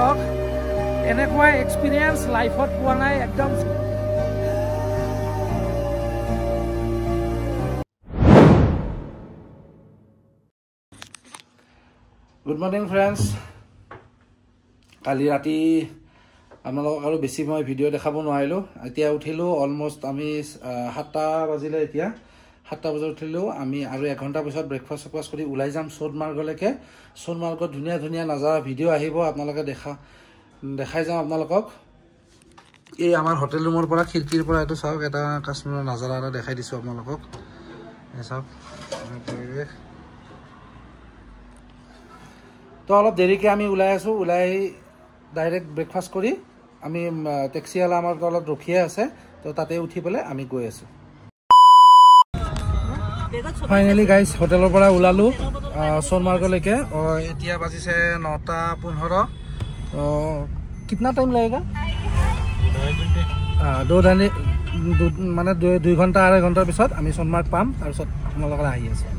চাওক এনেকুৱা এক্সপিৰিয়েঞ্চ লাইফত পোৱা নাই একদম গুড মৰ্নিং ফ্ৰেণ্ডছ কালি ৰাতি আপোনালোকক আৰু বেছি মই ভিডিঅ' দেখাব নোৱাৰিলোঁ এতিয়া উঠিলোঁ অলমষ্ট আমি 7টা বাজিলে এতিয়া 7টা বজাত উঠিলোঁ আমি আৰু 1 ঘণ্টা পিছত ব্ৰেকফাষ্ট কৰি ওলাই যাম সোণমাৰ্গলৈকে সোণমাৰ্গত ধুনীয়া ধুনীয়া নাজাৰা ভিডিঅ' আহিব আপোনালোকে দেখাই যাম আপোনালোকক এই আমাৰ হোটেল ৰুমৰ পৰা খিৰিকীৰ পৰা এইটো চাওক এটা কাশ্মীৰৰ নাজাৰা এটা দেখাই দিছোঁ আপোনালোকক এই চাওক তো অলপ দেৰিকৈ আমি ওলাই আছোঁ ওলাই ডাইৰেক্ট ব্ৰেকফাষ্ট কৰি আমি টেক্সিৱালা আমাৰ তলত ৰখিয়ে আছে তো তাতে উঠি পেলাই আমি গৈ আছোঁ ফাইনেলি গাইজ হোটেলৰ পৰা ওলালোঁ সোণমাৰ্গলৈকে এতিয়া বাজিছে 9:15 কিतना টাইম লাগেগা 2 ঘণ্টা 2.5 ঘণ্টাৰ পিছত আমি সোণমাৰ্গ পাম তাৰপিছত আপোনালোকৰ আহি আছোঁ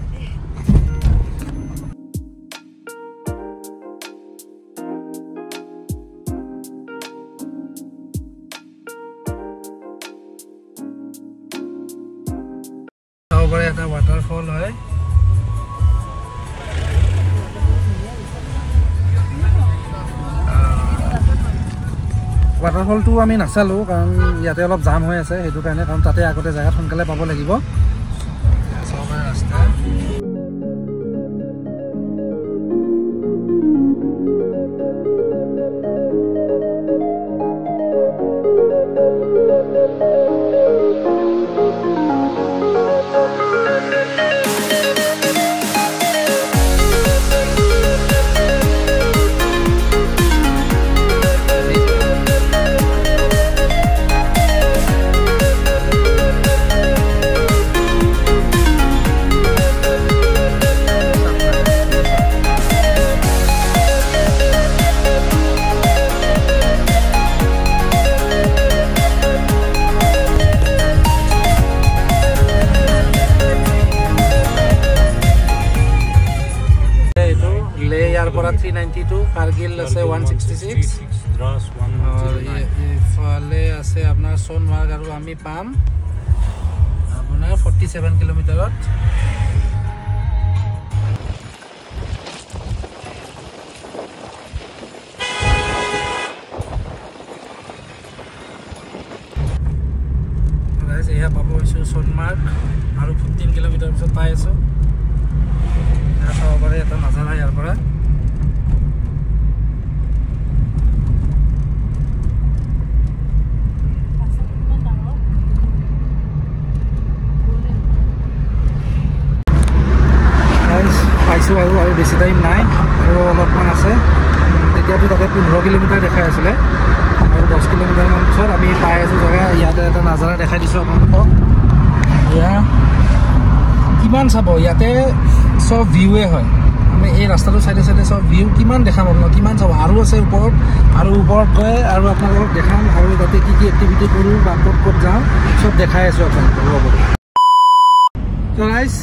এটা ওয়াটাৰফল হয় ওয়াটাৰফলটো আমি নাচালো কাৰণ ইয়াতে অলপ জাম হৈ আছে সেইটো কাৰণে কাৰণ তাতে আগতে জায়গা সোনকালে পাব লাগিব সবাই ৰাস্তা পৰা 392 কাৰগিল আছে 166 দ্ৰাস 109 ইফালে আছে আপোনাৰ সোণমাৰ্গ আৰু আমি পাম আপোনাৰ 47 কিলোমিটাৰত গাইজ এয়া পাব হৈছে সোণমাৰ্গ আৰু 15 কিলোমিটাৰ পিছত পাই আছো এটা চাব পাৰে এটা নাজানা ইয়াৰ পৰা পাইছোঁ আৰু বেছি টাইম নাই আৰু অলপমান আছে তেতিয়াতো তাতে 15 কিলোমিটাৰ দেখাই আছিলে আৰু 10 কিলোমিটাৰমান পিছত আমি পাই আছোঁ জেগা ইয়াতে এটা নাজাৰা দেখাই দিছোঁ আপোনালোকক এয়া কিমান চাব ইয়াতে চব ভিউৱে হয় আমি এই ৰাস্তাটো চাইডে চাইডে চব ভিউ কিমান দেখাম আপোনালোক কিমান চাব আৰু আছে ওপৰত আৰু ওপৰত গৈ আৰু আপোনালোকক দেখাম আৰু তাতে কি কি এক্টিভিটি কৰোঁ বা ক'ত যাওঁ চব দেখাই আছোঁ আপোনালোকক ৰ'ব তো গাইজ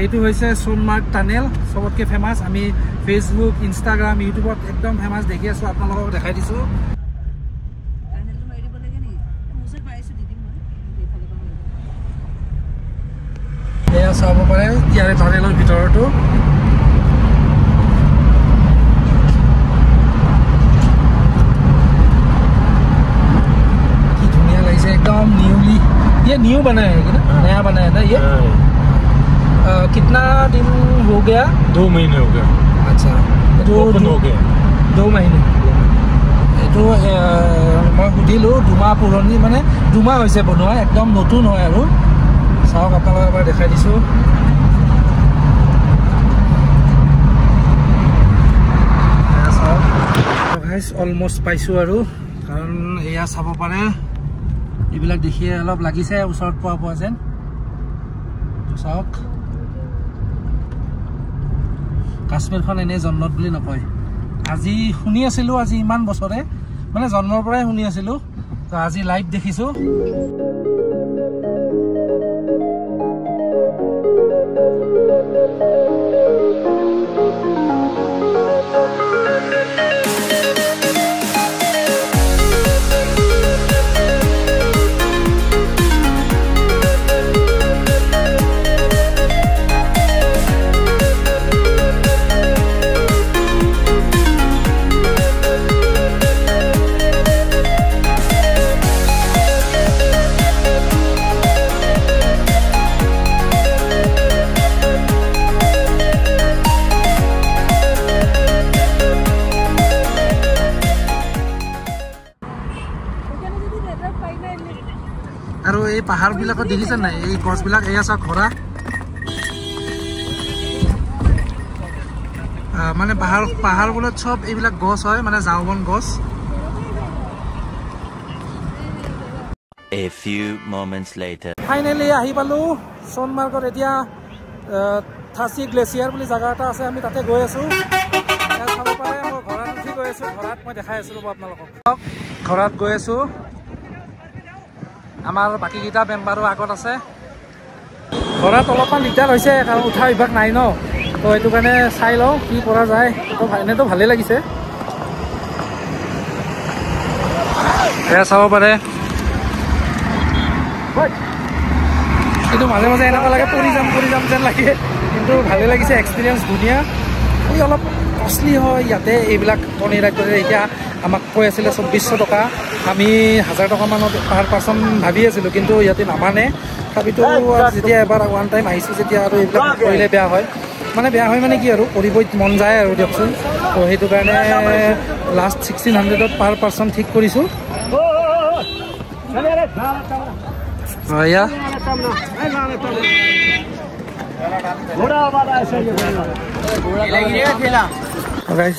এইটো হৈছে সোণমাৰ্গ টানেল সবতকৈ ফেমাছ আমি ফেচবুক ইনষ্টাগ্ৰাম ইউটিউবত একদম ফেমাছ দেখি আছোঁ আপোনালোকক দেখাই দিছোঁ এয়া চাব পাৰে ইয়াৰে টানেলৰ ভিতৰতো কি ধুনীয়া লাগিছে একদম নিউলি ये न्यू बना है ना नया बना है ना ये कितना दिन हो गया 2 महीने हो गया अच्छा तो हो गया 2 महीने तो मैं सुधिलो 2 माह पुरानी माने 2 माह হৈছে বনোৱা একদম নতুন হয় আৰু চাওক আপোনালোকক এবাৰ দেখাই দিছোঁ চাওক গাইজ অলমষ্ট পাইছোঁ আৰু কাৰণ এয়া চাব পাৰে এইবিলাক দেখিয়ে অলপ লাগিছে ওচৰত পোৱা যেন চাওক কাশ্মীৰখন এনে জন্নত বুলি নকয় আজি শুনি আছিলোঁ আজি ইমান বছৰে মানে জন্মৰ পৰাই শুনি আছিলোঁ তো আজি লাইভ দেখিছোঁ এই পাহাৰবিলাকত দেখিছে নাই এই গছবিলাক এয়া চাওক ঘোঁৰা মানে পাহাৰবোৰত চব এইবিলাক গছ হয় মানে ঝাওবন গছ A few moments later. Finally আহি পালো সোনমাৰ্গত এতিয়া থাসি গ্লেচিয়াৰ বুলি জায়গা এটা আছে আমি তাতে গৈ আছো চাব পাৰে মই ঘোঁৰাত উঠি গৈ আছো ঘোঁৰাত মই দেখাই আছো আপোনালোকক ঘোঁৰাত গৈ আছো আমাৰ বাকি কিটা মেম্বাৰো আগত আছে ঘোঁৰাত অলপমান দিগদাৰ হৈছে কাৰণ উঠা অভ্যাস নাই ন তো এইটো কাৰণে চাই লওঁ কি কৰা যায় তো এনেতো ভালেই লাগিছে এয়া চাব পাৰে কিন্তু মাজে মাজে এনেকুৱা লাগে পৰি যাম যেন লাগে কিন্তু ভালেই লাগিছে এক্সপিৰিয়েঞ্চ ধুনীয়া এই অলপ কষ্টলি হয় ইয়াতে এইবিলাক পনীৰ ৰাখি এতিয়া আমাক কৈ আছিলে 2400 টকা আমি 1000 টকা মানত পাৰ পাৰ্চন ভাবি আছিলোঁ কিন্তু ইয়াতে নামানে তথাপিতো যেতিয়া এবাৰ ওৱান টাইম আহিছোঁ যেতিয়া আৰু এইবিলাক কৰিলে বেয়া হয় মানে কি আৰু কৰিব মন যায় আৰু দিয়কচোন তো সেইটো কাৰণে লাষ্ট 1600ত পাৰ পাৰ্চন ঠিক কৰিছোঁ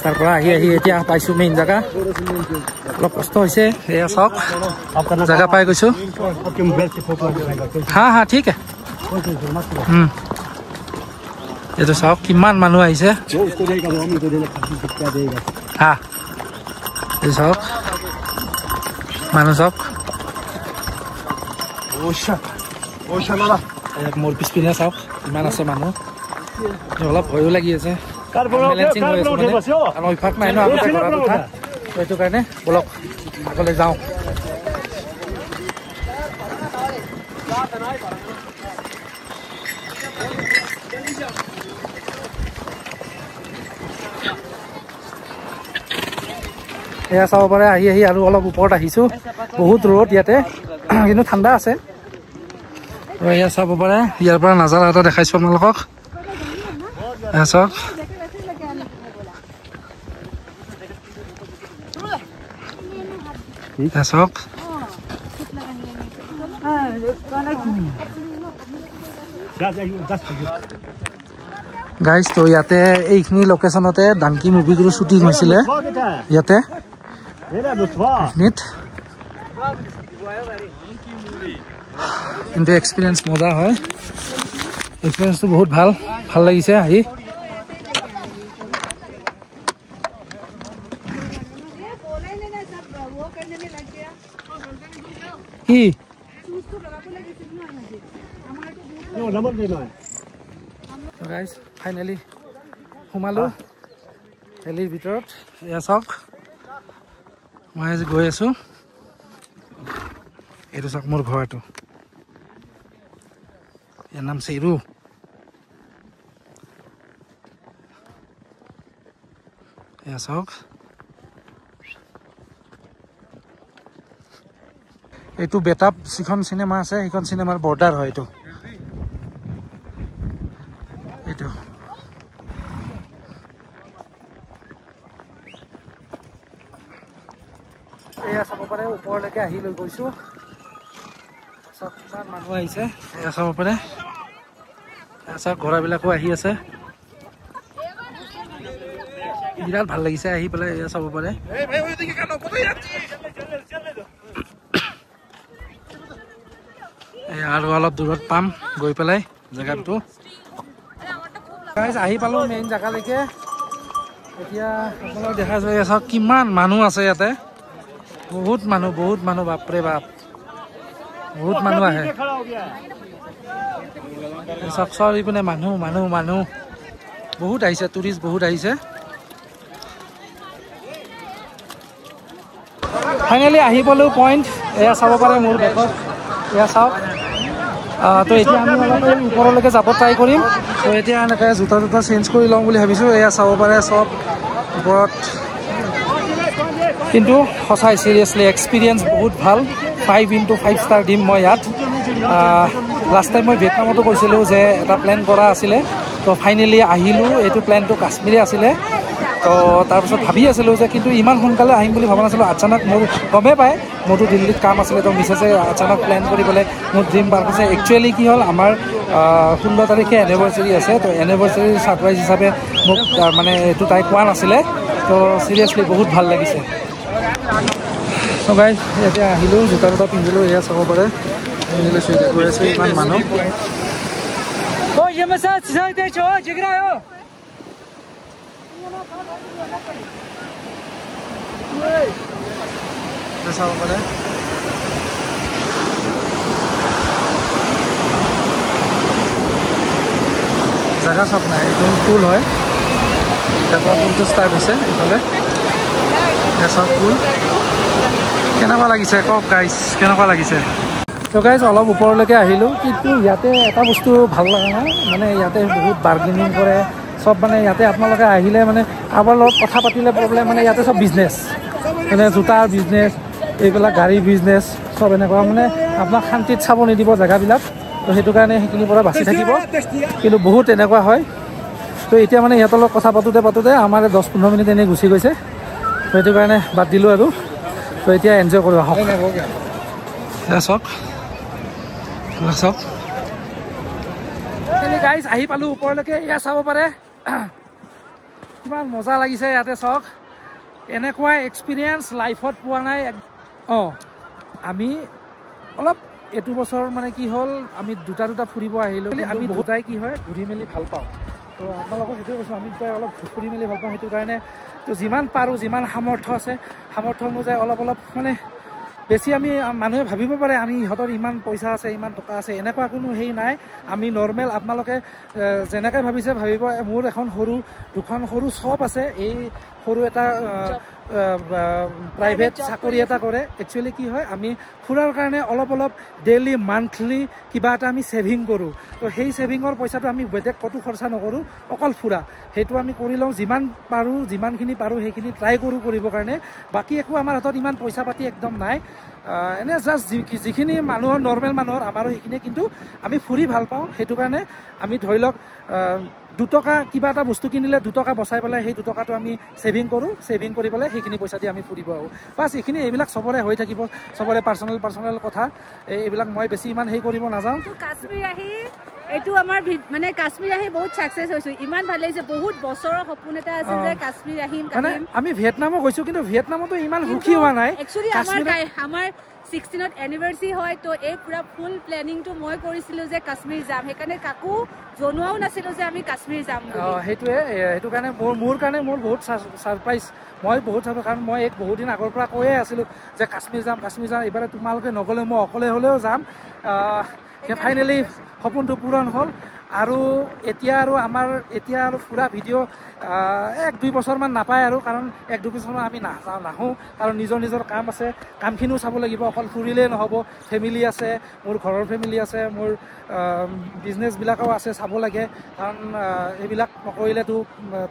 তাৰ পৰা আহি এতিয়া পাইছোঁ মেইন জেগা অলপ কষ্ট হৈছে এয়া চাওক জেগা পাই গৈছোঁ হা ঠিক এইটো চাওক কিমান মানুহ আহিছে হা এইটো চাওক মানুহ চাওক মোৰ পিছপিনে চাওক ইমান আছে মানুহ অলপ ভয়ো লাগি আছে অভ্যাস নাই ন আগতে ঘোঁৰাত উঠা সেইটো কাৰণে বলক আগলৈ যাওঁ এয়া চাব পাৰে আহি আৰু অলপ ওপৰত আহিছোঁ বহুত ৰ'দ ইয়াতে কিন্তু ঠাণ্ডা আছে এয়া চাব পাৰে ইয়াৰ পৰা নাজাৰা এটা দেখাইছোঁ আপোনালোকক এয়া চাওক এয়া চাওক গাইজ তো ইয়াতে এইখিনি লোকেশ্যনতে ডাংকি মুভিটোৰ শ্বুটিং হৈছিলে ইয়াতে কিন্তু এক্সপিৰিয়েঞ্চ মজা হয় এক্সপিৰিয়েঞ্চটো বহুত ভাল লাগিছে আহি কি ফাইনেলি সোমালো ভেলিৰ ভিতৰত এয়া চাওক মই আজি গৈ আছো এইটো চাওক মোৰ ঘৰটো ইয়াৰ নাম চেৰু এয়া চাওক এইটো বেতাব যিখন চিনেমা আছে সেইখন চিনেমাৰ বৰ্ডাৰ হয় এইটো এয়া চাব পাৰে ওপৰলৈকে আহি লৈ গৈছোঁ চব কিমান মানুহ আহিছে এয়া চাব পাৰে চাওক ঘোঁৰাবিলাকো আহি আছে বিৰাট ভাল লাগিছে আহি পেলাই এয়া চাব পাৰে আৰু অলপ দূৰত পাম গৈ পেলাই জেগাটো আহি পালোঁ মেইন জেগালৈকে এতিয়া আপোনালোক দেখা যায় চাওক কিমান মানুহ আছে ইয়াতে বহুত মানুহ বাপৰে বাপ বহুত মানুহ আহে চাওক চাৰিপিনে মানুহ বহুত আহিছে টুৰিষ্ট বহুত আহিছে ফাইনেলি আহি পালোঁ পইণ্ট এয়া চাব পাৰে মোৰ বেগত এয়া চাওক তো এতিয়া আমি অলপ ওপৰলৈকে যাব ট্ৰাই কৰিম তো এতিয়া এনেকৈ জোতা চেঞ্জ কৰি লওঁ বুলি ভাবিছোঁ এয়া চাব পাৰে চব ওপৰত কিন্তু সঁচাই চিৰিয়াছলি এক্সপিৰিয়েঞ্চ বহুত ভাল 5/5 ষ্টাৰ দিম মই ইয়াত লাষ্ট টাইম মই ভিয়েটনামতো কৈছিলোঁ যে এটা প্লেন কৰা আছিলে তো ফাইনেলি আহিলোঁ এইটো প্লেনটো কাশ্মীৰে আছিলে তো তাৰপিছত ভাবি আছিলোঁ যে কিন্তু ইমান সোনকালে আহিম বুলি ভবা নাছিলোঁ আচানক মোৰ গমেই পায় মোৰতো দিল্লীত কাম আছিলে তো মিছেছে আচানক প্লেন কৰি পেলাই মোৰ ড্ৰিম পাৰ্ক আছে একচুৱেলি কি হ'ল আমাৰ 16 তাৰিখে এনিভাৰ্চাৰী আছে তো এনিভাৰ্চাৰীৰ ছাৰপ্ৰাইজ হিচাপে মোক মানে এইটো তাই কোৱা নাছিলে তো চিৰিয়াছলি বহুত ভাল লাগিছে চ' গাইজ এতিয়া আহিলোঁ জোতা জোতা পিন্ধিলোঁ এয়া চাব পাৰে পিন্ধি লৈছোঁ এতিয়া গৈ আছোঁ ইমান মানুহ চাব পাৰে জেগা চব নাই এইটো পুল হয় এতিয়া পুলটো ষ্টাৰ্ট হৈছে এইফালে চব পুল কেনেকুৱা লাগিছে কওক গাইজ কেনেকুৱা লাগিছে তো গাইজ অলপ ওপৰলৈকে আহিলোঁ কিন্তু ইয়াতে এটা বস্তু ভাল লগা নাই মানে ইয়াতে বহুত বাৰ্গেনিং কৰে সব মানে ইয়াতে আপোনালোকে আহিলে মানে কাৰোবাৰ লগত কথা পাতিলে প্ৰব্লেম মানে ইয়াতে সব বিজনেছ মানে জোতাৰ বিজনেছ এইবিলাক গাড়ী বিজনেছ সব এনেকুৱা মানে আপোনাক শান্তিত চাব নিদিব জেগাবিলাক তো সেইটো কাৰণে সেইখিনিৰ পৰা বাচি থাকিব কিন্তু বহুত এনেকুৱা হয় তো এতিয়া মানে ইহঁতৰ লগত কথা পাতোঁতে আমাৰ 10-15 মিনিট এনেই গুচি গৈছে তো সেইটো কাৰণে বাদ দিলোঁ আৰু তো এতিয়া এনজয় কৰোঁ আহক চাওক চাওক গাইজ আহি পালোঁ ওপৰলৈকে এয়া চাব পাৰে কিমান মজা লাগিছে ইয়াতে চাওক এনেকুৱা এক্সপিৰিয়েঞ্চ লাইফত পোৱা নাই অঁ আমি অলপ এইটো বছৰ মানে কি হ'ল আমি দুটা ফুৰিব আহিলোঁ আমি দুটাই কি হয় ঘূৰি মেলি ভাল পাওঁ তো আপোনালোকক সেইটোৱে কৈছোঁ আমি দুটাই অলপ ঘূৰি মেলি ভাল পাওঁ সেইটো কাৰণে তো যিমান পাৰোঁ যিমান সামৰ্থ্য আছে সামৰ্থ্য অনুযায়ী অলপ মানে বেছি আমি মানুহে ভাবিব পাৰে আমি ইহঁতৰ ইমান পইচা আছে ইমান টকা আছে এনেকুৱা কোনো হেৰি নাই আমি নৰ্মেল আপোনালোকে যেনেকৈ ভাবিছে ভাবিব মোৰ এখন দুখন সৰু শ্বপ আছে এই সৰু এটা প্ৰাইভেট চাকৰি এটা কৰে একচুৱেলি কি হয় আমি ফুৰাৰ কাৰণে অলপ ডেইলি মান্থলি কিবা এটা আমি ছেভিং কৰোঁ তো সেই ছেভিঙৰ পইচাটো আমি বেলেগ ক'তো খৰচা নকৰোঁ অকল ফুৰা সেইটো আমি কৰি লওঁ যিমান পাৰোঁ যিমানখিনি পাৰোঁ সেইখিনি ট্ৰাই কৰোঁ কৰিবৰ কাৰণে বাকী একো আমাৰ হাতত ইমান পইচা পাতি একদম নাই এনে জাষ্ট যিখিনি মানুহৰ নৰ্মেল মানুহৰ আমাৰো সেইখিনি কিন্তু আমি ফুৰি ভাল পাওঁ সেইটো কাৰণে আমি ধৰি লওক 2 টকা কিবা এটা বস্তু কিনিলে 2 টকা বচাই পেলাই সেই 2 টকাটো আমি ছেভিং কৰোঁ ছেভিং কৰি পেলাই সেইখিনি পইচা দি আমি ফুৰিব আহোঁ বাছ এইবিলাক চবৰে হৈ থাকিব চবৰে পাৰ্চনেল কথা এইবিলাক মই বেছি ইমান হেৰি কৰিব নাযাওঁ কাশ্মীৰ আহি এইটো আমাৰ মানে কাশ্মীৰ আহি বহুত ছাকচেছ হৈছোঁ ইমান ভাল লাগিছে বহুত বছৰৰ সপোন এটা আছিল যে কাশ্মীৰ আহিম মানে আমি ভিয়েটনামো গৈছোঁ কিন্তু ভিয়েটনামতো ইমান সুখী হোৱা নাই একচুৱেলি আমাৰ 16th এনিভাৰ্চাৰী হয় তো এই পুৰা ফুল প্লেনিংটো মই কৰিছিলোঁ যে কাশ্মীৰ যাম সেইকাৰণে কাকো জনোৱাও নাছিলোঁ যে আমি কাশ্মীৰ যাম সেইটোৱে সেইটো কাৰণে মোৰ কাৰণে মোৰ বহুত ছাৰপ্ৰাইজ মই বহুত কাৰণ মই বহুত দিন আগৰ পৰা কৈয়ে আছিলোঁ যে কাশ্মীৰ যাম এইবাৰ তোমালোকে নগ'লে মই অকলে হ'লেও যাম ফাইনেলি সপোনটো পূৰণ হ'ল আৰু এতিয়া আৰু ফুৰা ভিডিঅ' 1-2 বছৰমান নাপায় আৰু কাৰণ 1-2 বছৰমান আমি নাহোঁ কাৰণ নিজৰ কাম আছে কামখিনিও চাব লাগিব অকল ফুৰিলেই নহ'ব ফেমিলি আছে মোৰ ঘৰৰ ফেমিলি আছে মোৰ বিজনেছবিলাকো আছে চাব লাগে কাৰণ এইবিলাক নকৰিলেতো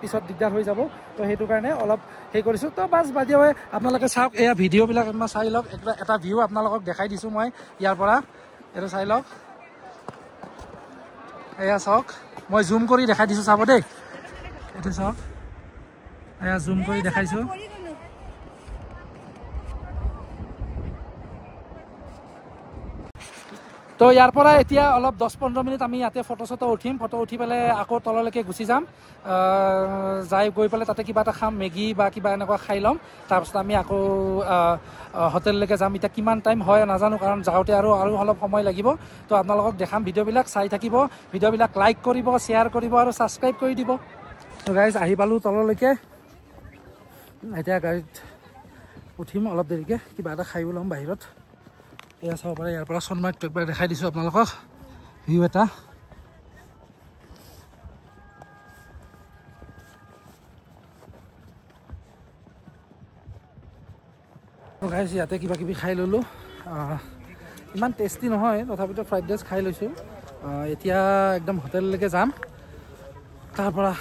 পিছত দিগদাৰ হৈ যাব তো সেইটো কাৰণে অলপ হেৰি কৰিছোঁ তো বাছ বাদে হয় আপোনালোকে চাওক এয়া ভিডিঅ'বিলাক মই চাই লওক এটা ভিউ আপোনালোকক দেখাই দিছোঁ মই ইয়াৰ পৰা এইটো চাই লওক এয়া চাওক মই জুম কৰি দেখাই দিছোঁ চাব দেই এইটো চাওক এয়া জুম কৰি দেখাইছোঁ তো ইয়াৰ পৰা এতিয়া অলপ 10-15 মিনিট আমি ইয়াতে ফটো উঠিম ফটো উঠি পেলাই আকৌ তললৈকে গুচি যাম গৈ পেলাই তাতে কিবা এটা খাম মেগী বা কিবা এনেকুৱা খাই ল'ম তাৰপিছত আমি আকৌ হোটেললৈকে যাম এতিয়া কিমান টাইম হয় নাজানো কাৰণ যাওঁতে আৰু অলপ সময় লাগিব তো আপোনালোকক দেখাম ভিডিঅ'বিলাক চাই থাকিব ভিডিঅ'বিলাক লাইক কৰিব শ্বেয়াৰ কৰিব আৰু ছাবস্ক্ৰাইব কৰি দিব তো গাইজ আহি পালোঁ তললৈকে এতিয়া গাড়ীত উঠিম অলপ দেৰিকৈ কিবা এটা খাই ল'ম বাহিৰত এয়া চাব পাৰে ইয়াৰ পৰা চনমাৰ্গটো একবাৰ দেখাই দিছোঁ আপোনালোকক ভিউ এটা গাইজ ইয়াতে কিবা কিবি খাই ল'লোঁ ইমান টেষ্টি নহয় তথাপিতো ফ্ৰাইড ৰাইচ খাই লৈছোঁ এতিয়া একদম হোটেললৈকে যাম তাৰ পৰা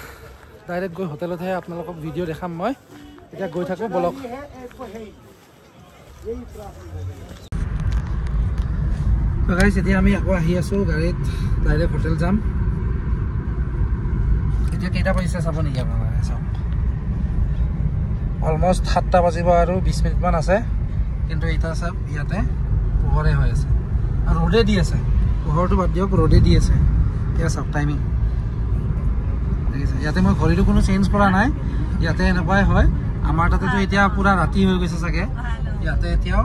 ডাইৰেক্ট গৈ হোটেলতহে আপোনালোকক ভিডিঅ' দেখাম মই এতিয়া গৈ থাকোঁ বলক গাইজ এতিয়া আমি আকৌ আহি আছোঁ গাড়ীত ডাইৰেক্ট হোটেল যাম এতিয়া কেইটা বাজিছে চাব নেকি আপোনালোকে চাওক অলমোষ্ট 7টা বাজিব আৰু 20 মিনিটমান আছে কিন্তু এটা সব ইয়াতে পোহৰে হৈ আছে আৰু ৰ'দে দি আছে পোহৰটো বাদ দিয়ক ৰ'দে দি আছে এতিয়া সব টাইমিং দেখিছে ইয়াতে মই ঘড়ীটো কোনো চেঞ্জ কৰা নাই ইয়াতে এনেকুৱাই হয় আমাৰ তাতেতো এতিয়া পুৰা ৰাতি হৈ গৈছে চাগে ইয়াতে এতিয়াও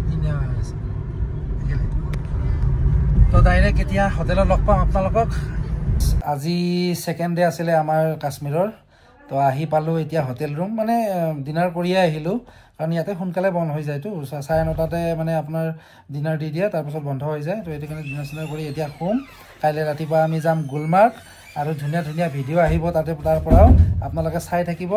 দিনে হৈ আছে তো ডাইৰেক্ট এতিয়া হোটেলত লগ পাম আপোনালোকক আজি সেকেন্ড ডে আছিলে আমাৰ কাশ্মীৰৰ তো আহি পালো এতিয়া হোটেল ৰুম মানে ডিনাৰ কৰিয়ে আহিলো কাৰণ ইয়াতে সোনকালে বন্ধ হৈ যায় তো 9:30টাতে মানে আপোনাৰ ডিনাৰ দি দিয়ে তাৰ পিছত বন্ধ হৈ যায় তো এটো কাৰণে ডিনাৰ কৰি এতিয়া হোম কাইলে ৰাতিপুৱা আমি যাম গুলমাৰ্গ আৰু ধুনীয়া ধুনীয়া ভিডিঅ' আহিব তাতে তাৰ পৰাও আপোনালোকে চাই থাকিব